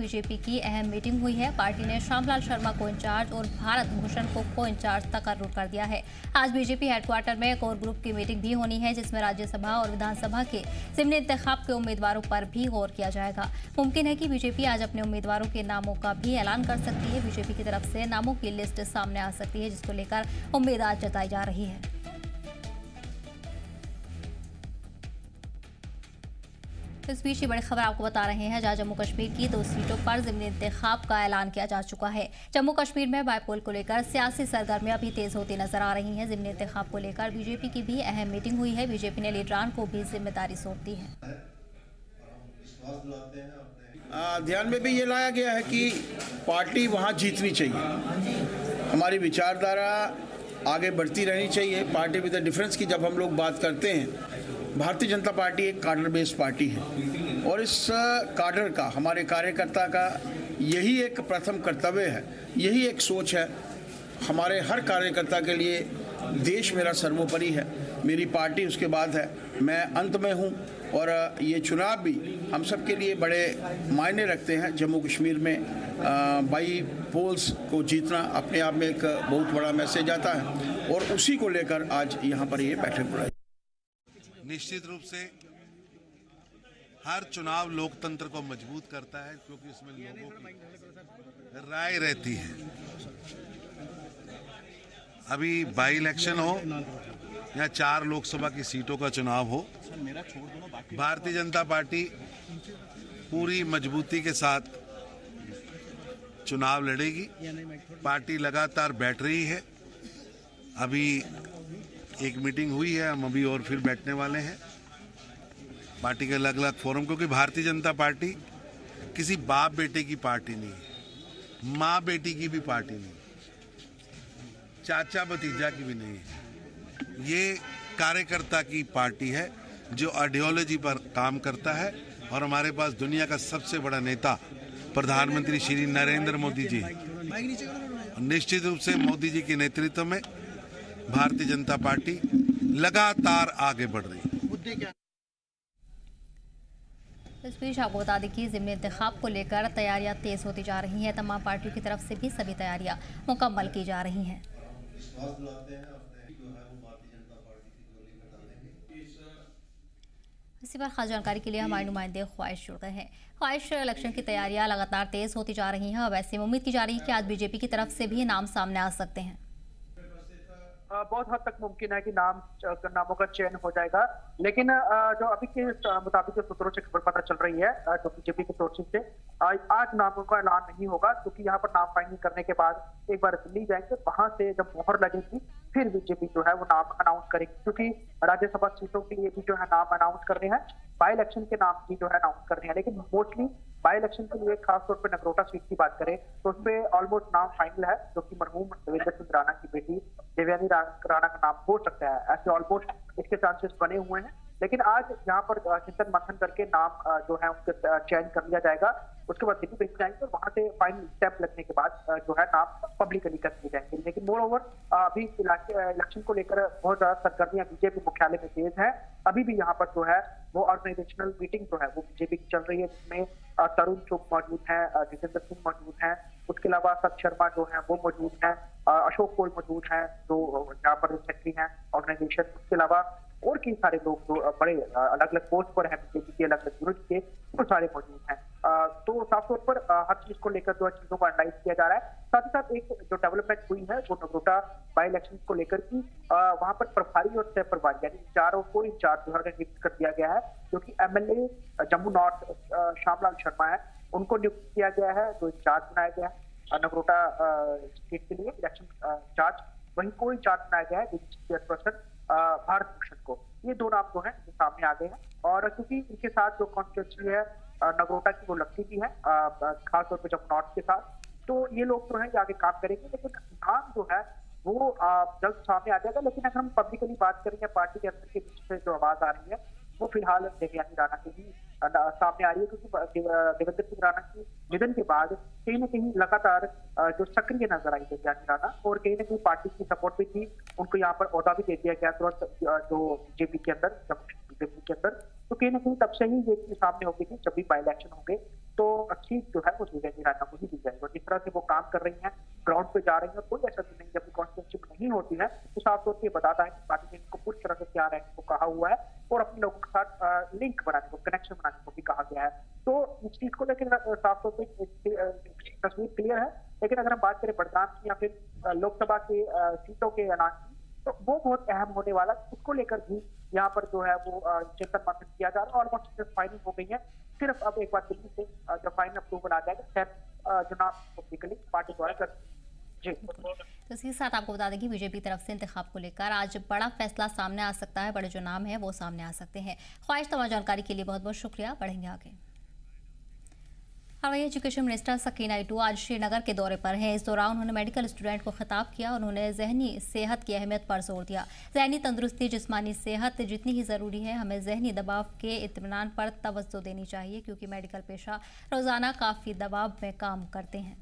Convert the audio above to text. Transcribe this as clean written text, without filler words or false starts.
BJP की अहम meeting हुई है। पार्टी ने श्यामलाल शर्मा को इंचार्ज और भारत भूषण को इंचार्ज तकर्रुर कर दिया है। आज बीजेपी हेडक्वार्टर में कोर ग्रुप की मीटिंग भी होनी है, जिसमें राज्यसभा और विधानसभा के ज़िमनी इंतखाब के उम्मीदवारों पर भी गौर किया जाएगा। मुमकिन है कि बीजेपी आज अपने उम्मीदवारों के नामों का भी ऐलान कर सकती है। बीजेपी की तरफ से नामों की लिस्ट सामने आ सकती है, जिसको लेकर उम्मीद आज जताई जा रही है। इस बीच ये बड़ी खबर आपको बता रहे हैं, जहां जम्मू कश्मीर की 2 सीटों पर ज़िमनी इंतखाब का ऐलान किया जा चुका है। जम्मू कश्मीर में बाईपोल को लेकर सियासी सरगर्मियां भी तेज होती नजर आ रही हैं। ज़िमनी इंतखाब को लेकर बीजेपी की भी अहम मीटिंग हुई है। बीजेपी ने लीडरान को भी जिम्मेदारी सौंप दी है। ध्यान में भी ये लाया गया है कि पार्टी वहाँ जीतनी चाहिए, हमारी विचारधारा आगे बढ़ती रहनी चाहिए। पार्टी विद द डिफरेंस की जब हम लोग बात करते हैं, भारतीय जनता पार्टी एक कार्डर बेस्ड पार्टी है और इस कार्डर का, हमारे कार्यकर्ता का यही एक प्रथम कर्तव्य है, यही एक सोच है। हमारे हर कार्यकर्ता के लिए देश मेरा सर्वोपरि है, मेरी पार्टी उसके बाद है, मैं अंत में हूँ और ये चुनाव भी हम सब के लिए बड़े मायने रखते हैं। जम्मू कश्मीर में बाई पोल्स को जीतना अपने आप में एक बहुत बड़ा मैसेज आता है और उसी को लेकर आज यहाँ पर ये बैठक बुलाई। निश्चित रूप से हर चुनाव लोकतंत्र को मजबूत करता है, क्योंकि इसमें लोगों की राय रहती है। अभी बाई इलेक्शन हो या 4 लोकसभा की सीटों का चुनाव हो, भारतीय जनता पार्टी पूरी मजबूती के साथ चुनाव लड़ेगी। पार्टी लगातार बैठ रही है। अभी एक मीटिंग हुई है, हम अभी और फिर बैठने वाले हैं पार्टी के अलग अलग फोरम, क्योंकि भारतीय जनता पार्टी किसी बाप बेटे की पार्टी नहीं है, माँ बेटी की भी पार्टी नहीं, चाचा भतीजा की भी नहीं है। ये कार्यकर्ता की पार्टी है जो आइडियोलॉजी पर काम करता है और हमारे पास दुनिया का सबसे बड़ा नेता प्रधानमंत्री श्री नरेंद्र मोदी जी है। निश्चित रूप से मोदी जी के नेतृत्व में भारतीय जनता पार्टी लगातार आगे बढ़ रही है। इस बीच आपको बता दें कि ज़िमनी इंतखाब को लेकर तैयारियां तेज होती जा रही हैं। तमाम पार्टियों की तरफ से भी सभी तैयारियां मुकम्मल की जा रही हैं। इसी पर खास जानकारी के लिए हमारे नुमाइंदे ख्वाहिश जुड़ गए हैं। ख्वाहिश, इलेक्शन की तैयारियां लगातार तेज होती जा रही हैं और वैसे में उम्मीद की जा रही है कि आज बीजेपी की तरफ से भी नाम सामने आ सकते हैं। बहुत हद तक मुमकिन है कि नामों का चयन हो जाएगा, लेकिन जो अभी के मुताबिक सूत्रों से खबर पता चल रही है, जो बीजेपी के सोर्सेज से, आज नामों का ऐलान नहीं होगा, क्योंकि यहाँ पर नाम फाइनल करने के बाद एक बार दिल्ली जाएंगे, वहां से जब मोहर लगेगी फिर बीजेपी जो है वो नाम अनाउंस करेगी, क्योंकि राज्यसभा सीटों के लिए भी जो है नाम अनाउंस करने हैं, बाई इलेक्शन के नाम भी जो है अनाउंस करने हैं। लेकिन मोस्टली बाई इलेक्शन के लिए खासतौर पर नगरोटा सीट की बात करें तो उसमें ऑलमोस्ट नाम फाइनल है, जो कि मरहूम देवेंद्र सिंह राणा की बेटी देवयानी राणा का नाम हो सकता है। ऐसे ऑलमोस्ट इसके चांसेस बने हुए हैं, लेकिन आज यहाँ पर चिंतन मंथन करके नाम जो है उसके चयन कर लिया जाएगा। उसके बाद दिल्ली भेज जाएंगे और वहां से फाइनल स्टेप लगने के बाद जो है नाम पब्लिकली कर दिए जाएंगे। लेकिन मोर ओवर अभी इलेक्शन को लेकर बहुत ज्यादा सरगर्मियां बीजेपी मुख्यालय में तेज है। अभी भी यहाँ पर जो है वो ऑर्गेनाइजेशनल मीटिंग जो है वो बीजेपी की चल रही है, जिसमें तरुण चुग मौजूद है, जितेंद्र सिंह मौजूद है, उसके अलावा सत शर्मा जो है वो मौजूद है, अशोक कोल मौजूद है जो यहाँ पर सेक्रेटरी हैं ऑर्गेनाइजेशन, उसके अलावा और कई सारे लोग जो बड़े अलग अलग पोस्ट पर हैं बीजेपी के, अलग अलग यूनिट के, वो सारे मौजूद हैं। तो साफ तौर पर हर चीज को लेकर जो चीजों को एनालाइज किया जा रहा है। साथ ही साथ एक जो डेवलपमेंट हुई है वो नगरोटा बाई इलेक्शन को लेकर की, वहां पर प्रभारी और सह प्रभारी यानी चारों को इंचार्ज जो है नियुक्त कर दिया गया है, जो कि एमएलए जम्मू नॉर्थ श्यामलाल शर्मा है, उनको नियुक्त किया गया है, जो इंचार्ज बनाया गया है नगरोटा सीट के लिए इलेक्शन इंचार्ज। वहीं को इंचार्ज बनाया गया है चेयरपर्सन भारत भूषण को। ये 2 नाम जो है सामने आ गए हैं और क्योंकि इनके साथ जो कॉन्स्टिट्यूंसी है नगरोटा की वो लगती भी है, खासतौर पर जब नॉर्थ के साथ, तो ये लोग जो है आगे काम करेंगे। लेकिन नाम जो है वो जल्द सामने आ जाएगा। लेकिन अगर हम पब्लिकली बात करेंगे पार्टी के अंदर के बीच से जो आवाज आ रही है वो फिलहाल देवयानी राणा की ही सामने आ रही है, क्योंकि देवेंद्र सिंह राणा की निधन के बाद कहीं ना कहीं लगातार जो सक्रिय नजर आई देवयानी राणा, और कहीं ना कहीं पार्टी की सपोर्ट भी थी, उनको यहाँ पर ओहदा भी दे दिया गया तुरंत जो बीजेपी के अंदर, बीजेपी के अंदर। तो कहीं ना कहीं तब से ही ये चीज सामने होगी कि जब भी बाई इलेक्शन होंगे तो सीट जो है वो दिव्यांगी राणा को ही दी जाएगी। और जिस तरह से वो काम कर रही हैं, ग्राउंड पे जा रही है, कोई ऐसा भी नहीं जब कॉन्स्टिट्यूंसी नहीं होती है तो साफ तौर पर बताता है कि पार्टी ने इनको पूरी तरह से तैयार रहने को कहा हुआ है और अपने लोगों के साथ लिंक बनाने को, कनेक्शन बनाने को भी कहा गया है। तो इस चीज को लेकर साफ तौर पर तस्वीर क्लियर है। लेकिन अगर हम बात करें बड़गाम की या फिर लोकसभा के सीटों के ऐलान की, तो वो बहुत अहम होने वाला, उसको लेकर भी यहाँ पर जो है वो चिंतन मंथन किया जा रहा है। ऑलमोस्ट फाइनल हो गई है, सिर्फ अब एक बार दिल्ली से जब फाइनल अप्रूवल आ जाएगा तब चुनाव पब्लिकली पार्टी द्वारा कर जी। तो इसके साथ आपको बता दें कि बीजेपी तरफ से इंतखाब को लेकर आज बड़ा फैसला सामने आ सकता है, बड़े जो नाम है वो सामने आ सकते हैं। ख्वाहिश तमाम जानकारी के लिए बहुत बहुत शुक्रिया, बढ़ेंगे आगे। हवाई एजुकेशन मिनिस्टर सकीना इटू आज श्रीनगर के दौरे पर हैं। इस दौरान उन्होंने मेडिकल स्टूडेंट को खिताब किया। उन्होंने जहनी सेहत की अहमियत पर जोर दिया। जहनी तंदुरुस्ती, जिस्मानी सेहत जितनी ही ज़रूरी है, हमें जहनी दबाव के इत्मीनान पर तवज्जो देनी चाहिए, क्योंकि मेडिकल पेशा रोज़ाना काफ़ी दबाव में काम करते हैं।